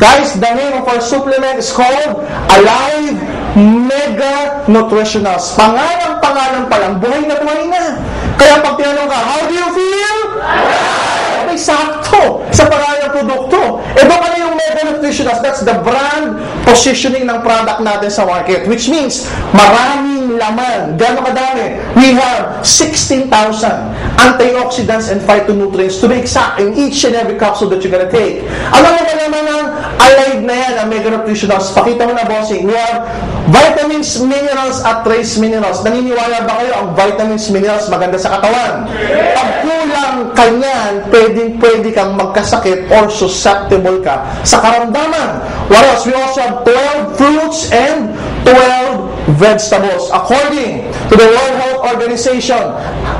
Guys, the name of our supplement is called Alive Mega Nutritionals. Pangalan pa lang, buhay na buhay na. Kaya pag tinanong ka, how do you feel? Okay, sakto sa pangalan ng produkto. Baka na yung Mega Nutritionals, that's the brand positioning ng product natin sa market. Which means, maraming laman. Gano'ng kadami? We have 16,000 antioxidants and phytonutrients to be exact in each and every capsule that you're gonna take. Alam mo ba naman ang Alive na yan, ang Mega Nutritionals? Pakita mo na, bossing. We have vitamins, minerals, at trace minerals. Naniniwala ba kayo ang vitamins, minerals maganda sa katawan? Pag kulang kanyan, pwede kang magkasakit or susceptible ka sa karamdaman. What else? We also have 12 fruits and 12 vegetables. According to the World Health Organization,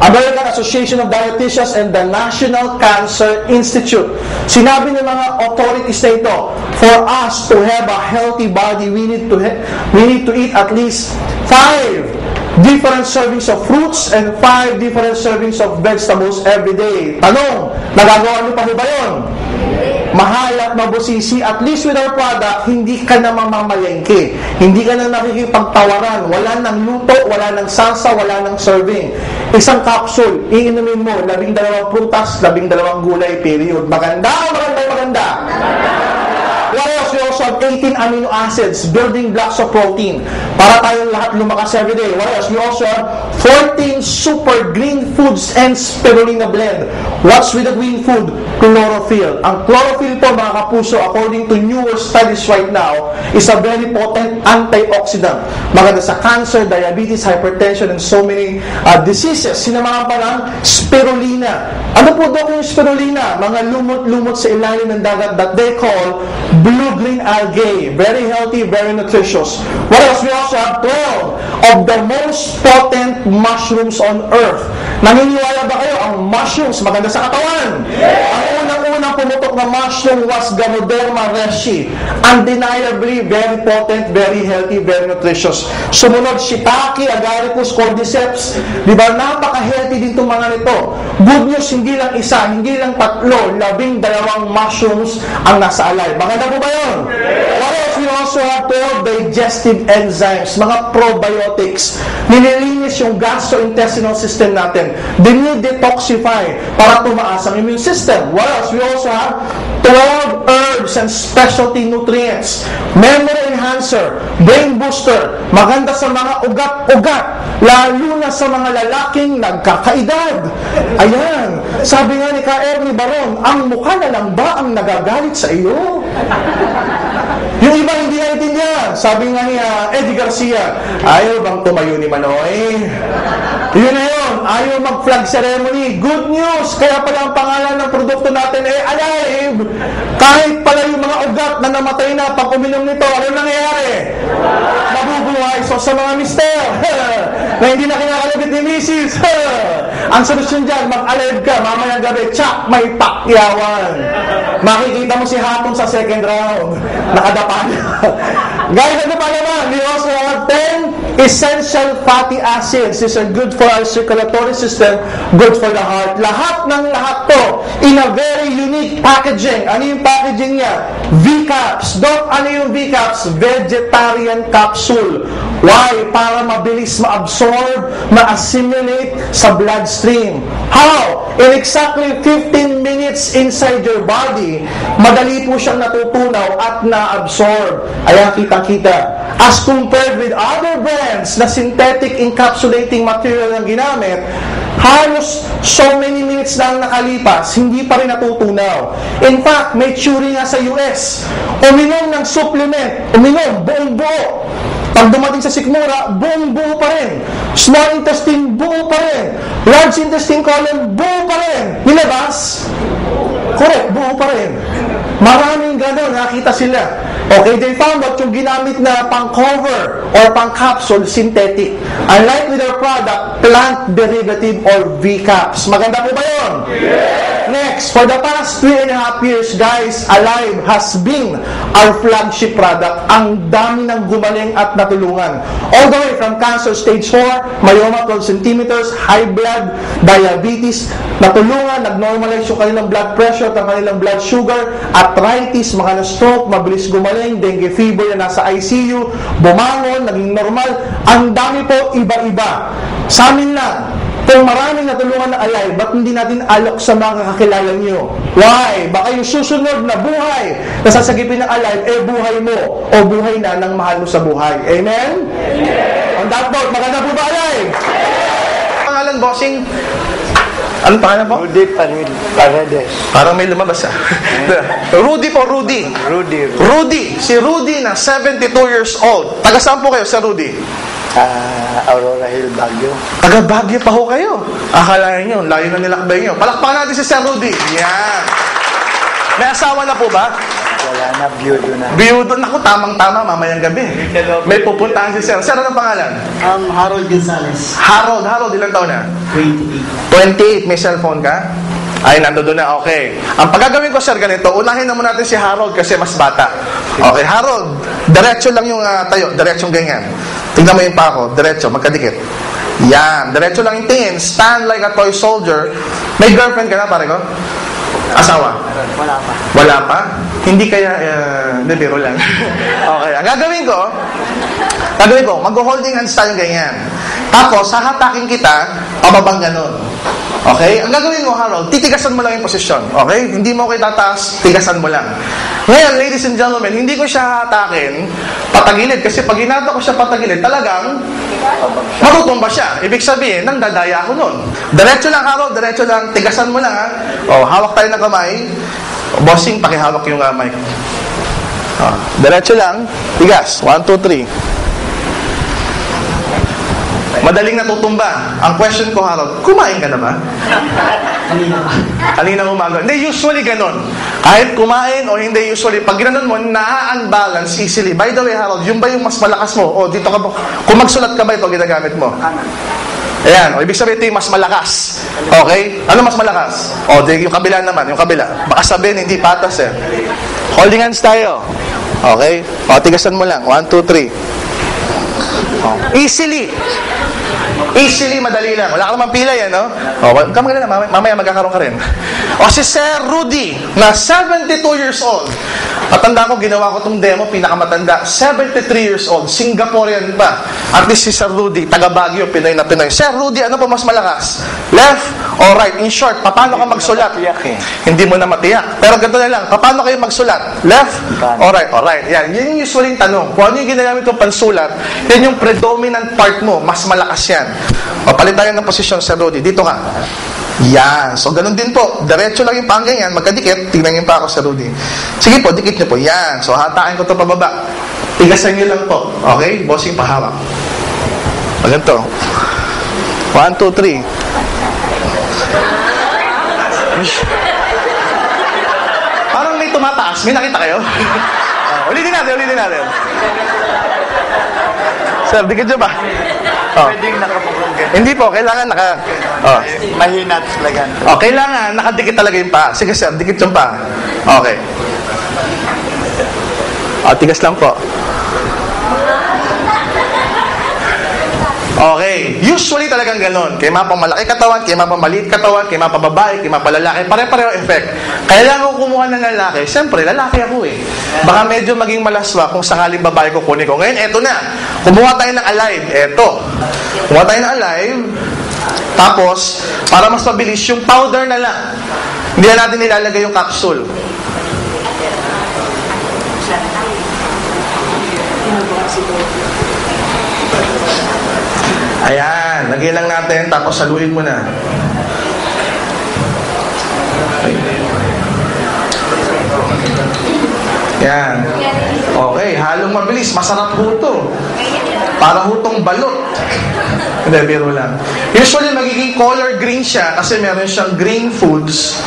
American Association of Dietitians, and the National Cancer Institute, sinabi ng mga authorities na ito, for us to have a healthy body, we need to eat at least 5 different servings of fruits and 5 different servings of vegetables every day. Tanong, nagagawa niyo pa ba yun? Mahal at mabusisi, at least with our product, hindi ka na mamamalengke. Hindi ka na nakikipagtawaran. Wala nang luto, wala nang salsa, wala nang serving. Isang capsule, iinumin mo, 12 prutas, 12 gulay, period. Maganda. What else? We also have 18 amino acids, building blocks of protein, para tayong lahat lumakas every day. What else? We also have 14 super green foods and spirulina blend. What's with the green food? Chlorophyll. Ang chlorophyll po, mga kapuso, according to newer studies right now, is a very potent antioxidant. Maganda sa cancer, diabetes, hypertension, and so many diseases. Sinamahan pa ng spirulina. Ano po daw yung spirulina? Mga lumot-lumot sa ilalim ng dagat that they call blue-green algae. Very healthy, very nutritious. What else? We also have 12 of the most potent mushrooms on earth. Naniniwala ba kayo ang mushrooms maganda sa katawan? Ang unang pumutok na mushroom was Ganoderma reishi. Undeniably very potent, very healthy, very nutritious. Sumunod, shiitake, agaricus, cordyceps. Di ba? Napaka-healthy din itong mga nito. Good news, hindi lang isa, hindi lang 3, 12 mushrooms ang nasa alive. Maganda po ba yun? What else? We also have 12 digestive enzymes, mga probiotics. Nililinis yung gastrointestinal system natin. Dinidetoxify para tumaas ang immune system. What else? We also have 12 herbs and specialty nutrients. Memory enhancer, brain booster, maganda sa mga ugat-ugat, lalo na sa mga lalaking nagkakaedad. Ayan, sabi nga ni Ka Ernie Baron, ang mukha na lang ba ang nagagalit sa iyo? Yung iba hindi naintindihan. Sabi nga ni Eddie Garcia, ayaw bang tumayo ni Manoy? Yun na yun, ayaw mag-flag ceremony. Good news, kaya pala ang pangalan ng produkto natin alive. Kahit pala yung mga ugat na namatay na pag uminom nito, ano nangyayari? Mabubuhay. So sa mga mister na hindi na kinakalabit ni Mrs. Ang solusyon dyan, mag-alive ka, mamayang gabi, tsak, may pakyawan. Makikita mo si Hatong sa second round. Nakadapa niya. Guys, ano pa naman? We also have 10 essential fatty acids. These are good for our circulatory system, good for the heart. Lahat ng lahat to in a very unique packaging. Ano yung packaging niya? V-Caps. Doc, ano yung V-Caps? Vegetarian capsule. Why? Para mabilis ma-absorb, ma-assimilate sa bloodstream. How? In exactly 15 minutes inside your body, madali po siyang natutunaw at na-absorb. Ayan, kitang-kita. As compared with other brands na synthetic encapsulating material ang ginamit, halos so many minutes na ang nakalipas, hindi pa rin natutunaw. In fact, may theory nga sa US, uminom ng supplement, uminom, buong buo. Pag dumating sa sikmura, buong buo pa rin. Small intestine, buo pa rin. Large intestine colon, buo pa rin. Nilabas? Correct, buo pa rin. Maraming gano'n, nakita sila. Okay, they found out yung ginamit na pang-cover or pang-capsule, synthetic. Unlike with our product, plant derivative or V-Caps. Maganda po ba yun? Yeah! Next, for the past 3.5 years, guys, Alive has been our flagship product. Ang dami ng gumaling at natulungan. All the way from cancer stage 4, myoma 12 centimeters, high blood, diabetes, natulungan, nag-normalize yung kanilang blood pressure, ang kanilang blood sugar, arthritis, mga na-stroke, mabilis gumaling, dengue fever na nasa ICU, bumangon, naging normal. Ang dami po, iba-iba. Sa amin lang, kung maraming natulungan na Alive, ba't hindi natin alok sa mga kakilala nyo? Why? Baka yung susunod na buhay na sasagipin ng Alive, buhay mo o buhay na ng mahal mo sa buhay. Amen? On that note, maganda po ba Alive? Pangalan, bossing? Ano pangalan po? Rudy Paredes. Parang may lumabas Rudy po, Rudy. Rudy. Si Rudy na 72 years old. Taga saan po kayo sa Rudy? Aurora Hill, Baguio. Taga Baguio pa ho kayo. Akala nyo, layo na nilakbay nyo. Palakpakan natin si Sir Rudy. Yan. May asawa na po ba? Wala na, biyudo na. Biyudo. Naku, tamang-tama, mamayang gabi. May pupuntahan si Sir. Sir, anong pangalan? Harold Gonzales. Harold, ilang taon na? 28. 28. May cellphone ka? Ay, nandoon na. Okay. Ang pagagawin ko, sir, ganito. Unahin na muna natin si Harold kasi mas bata. Okay, Harold. Diretso lang yung tayo. Diretsong ganyan. Tingnan mo yung pa ako. Diretso, magkadikit. Yan. Diretso lang yung tingin. Stand like a toy soldier. May girlfriend ka na, pare ko? Asawa? Wala pa? Hindi kaya, biro lang. Okay. Ang gagawin ko, mag-holding hands tayo ganyan. Tapos, hahatakin kita, pababang ganun. Okay? Ang gagawin mo, Harold, titigasan mo lang yung posisyon. Okay? Hindi mo kayo tataas, tigasan mo lang. Ngayon, ladies and gentlemen, hindi ko siya hatakin patagilid. Kasi pag hinata ko siya patagilid, talagang matutumba siya. Ibig sabihin, nang dadaya ako nun. Diretso lang, Harold, diretso lang. Tigasan mo lang, ha? O, hawak tayo ng kamay. Bossing, pakihawak yung kamay. Diretso lang. Tigas. 1, 2, 3. Madaling natutumba. Ang question ko, Harold, kumain ka na ba? Kanina umaga. Hindi, usually ganon. Kahit kumain o hindi, usually, pag ginanon mo, na-unbalance easily. By the way, Harold, yung ba yung mas malakas mo? O, dito ka ba? Kung magsulat ka ba ito, ginagamit mo? Ayan. O, ibig sabihin ito yung mas malakas. Okay? Ano mas malakas? O, yung kabila naman, yung kabila. Baka sabihin, hindi patas eh. Holding hands tayo. Okay? O, tigasan mo lang. 1, 2, 3. Easily, madali lang. Wala ka naman pila yan, no? O, kamagala na, mamaya magkakaroon ka rin. O, si Sir Rudy, na 72 years old. Matanda ko, ginawa ko itong demo, pinakamatanda. 73 years old, Singaporean pa. At least si Sir Rudy, taga Baguio, Pinoy na Pinoy. Sir Rudy, ano pa mas malakas? Left or right? In short, paano ka magsulat? Hindi mo na matiyak. Pero ganito na lang, paano kayo magsulat? Left or right? Or right. Yan yung usually tanong. Kung ano yung ginagamit kong pansulat, yan yung predominant part mo, mas malakas yan. O, palit tayo ng posisyon, Sir Rudy. Dito ka. Yan. So, ganun din po. Diretso lang yung panggang yan. Magkadikit. Tingnan yung pa ako, Sir Rudy. Sige po, dikit nyo po. Yan. So, hatain ko ito pababa. Tigasan nyo lang po. Okay? Bossing pahawak. Ganito. 1, 2, 3. Parang may tumataas. May nakita kayo? Ulitin natin. Sir, dikit nyo ba? Pwedeng nakapagong ganyan. Hindi po, kailangan Mahina talaga. kailangan nakadikit talaga yung paa. Sige sir, dikit yung paa. Okay. Tigas lang po. Okay. Usually talagang ganon. Kaya mapamalaki katawan, kaya mapamaliit katawan, kaya mapababae, kaya mapalalaki. Pare-pareho effect. Kaya lang ako kumuha ng lalaki. Siyempre, lalaki ako eh. Baka medyo maging malaswa kung sakaling babae ko kunin ko. Ngayon, eto na. Kumuha tayo ng Alive. Eto. Kumuha tayo ng Alive. Tapos, para mas mabilis, yung powder na lang. Hindi na natin nilalagay yung capsule. Ayan, lagay lang natin, tapos saluin mo na. Yan. Okay, halong mabilis, masarap huto. Para hutong balot. Hindi, biro lang. Usually, magiging color green siya kasi meron siyang green foods.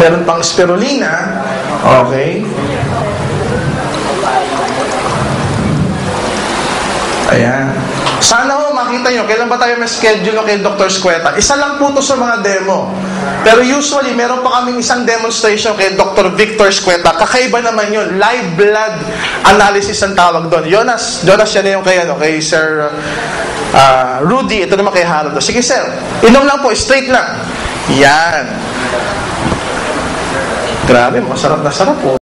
Meron pang spirulina. Okay. Ayan. Sana ho makita nyo, kailan ba tayo may schedule kay Dr. Squeta? Isa lang po to sa mga demo. Pero usually, meron pa kaming isang demonstration kay Dr. Victor Squeta. Kakaiba naman yun. Live blood analysis ang tawag doon. Jonas yan yung kay Sir Rudy. Ito naman kay Harold. Sige, sir. Inom lang po. Straight lang. Yan. Grabe, masarap na sarap po.